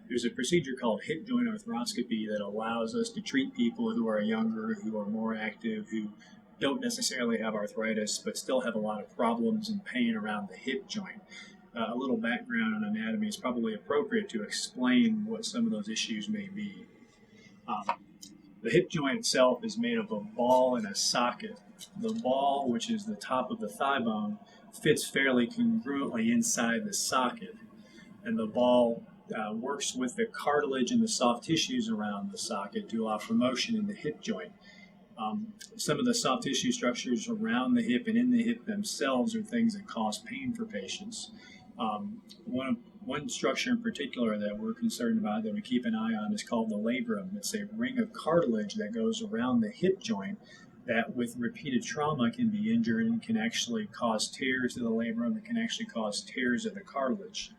There's a procedure called hip joint arthroscopy that allows us to treat people who are younger, who are more active, who don't necessarily have arthritis, but still have a lot of problems and pain around the hip joint. A little background on anatomy is probably appropriate to explain what some of those issues may be. The hip joint itself is made of a ball and a socket. The ball, which is the top of the thigh bone, fits fairly congruently inside the socket, and the ball works with the cartilage and the soft tissues around the socket to allow for motion in the hip joint. Some of the soft tissue structures around the hip and in the hip themselves are things that cause pain for patients. One structure in particular that we're concerned about, that we keep an eye on, is called the labrum. It's a ring of cartilage that goes around the hip joint that with repeated trauma can be injured and can actually cause tears of the labrum. It can actually cause tears of the cartilage.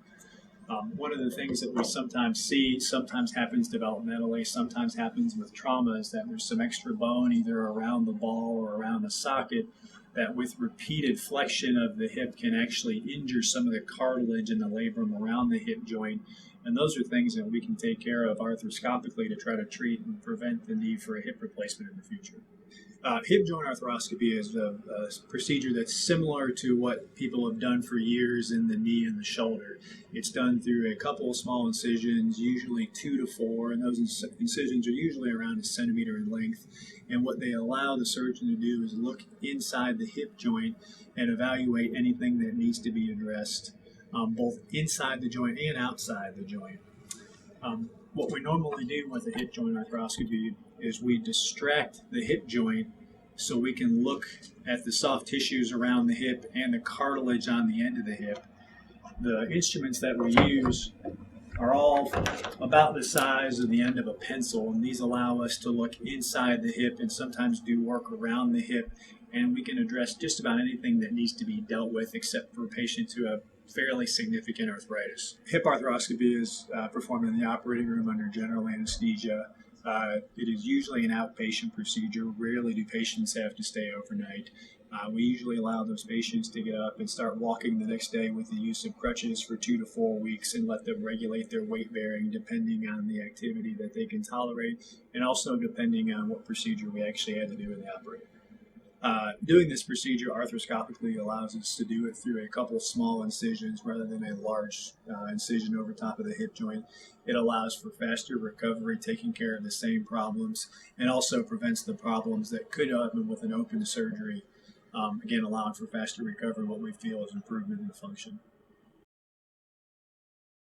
One of the things that we sometimes see, sometimes happens developmentally, sometimes happens with trauma, is that there's some extra bone either around the ball or around the socket that with repeated flexion of the hip can actually injure some of the cartilage in the labrum around the hip joint. And those are things that we can take care of arthroscopically to try to treat and prevent the need for a hip replacement in the future. Hip joint arthroscopy is a procedure that's similar to what people have done for years in the knee and the shoulder. It's done through a couple of small incisions, usually 2 to 4, and those incisions are usually around a centimeter in length. And what they allow the surgeon to do is look inside the hip joint and evaluate anything that needs to be addressed, both inside the joint and outside the joint. What we normally do with a hip joint arthroscopy is we distract the hip joint so we can look at the soft tissues around the hip and the cartilage on the end of the hip. The instruments that we use are all about the size of the end of a pencil, and these allow us to look inside the hip and sometimes do work around the hip, and we can address just about anything that needs to be dealt with except for patients who have fairly significant arthritis. Hip arthroscopy is performed in the operating room under general anesthesia. It is usually an outpatient procedure. Rarely do patients have to stay overnight. We usually allow those patients to get up and start walking the next day with the use of crutches for 2 to 4 weeks and let them regulate their weight bearing depending on the activity that they can tolerate and also depending on what procedure we actually had to do in the operating room. Doing this procedure arthroscopically allows us to do it through a couple of small incisions rather than a large incision over top of the hip joint. It allows for faster recovery, taking care of the same problems, and also prevents the problems that could happen with an open surgery. Again, allowing for faster recovery, what we feel is improvement in function.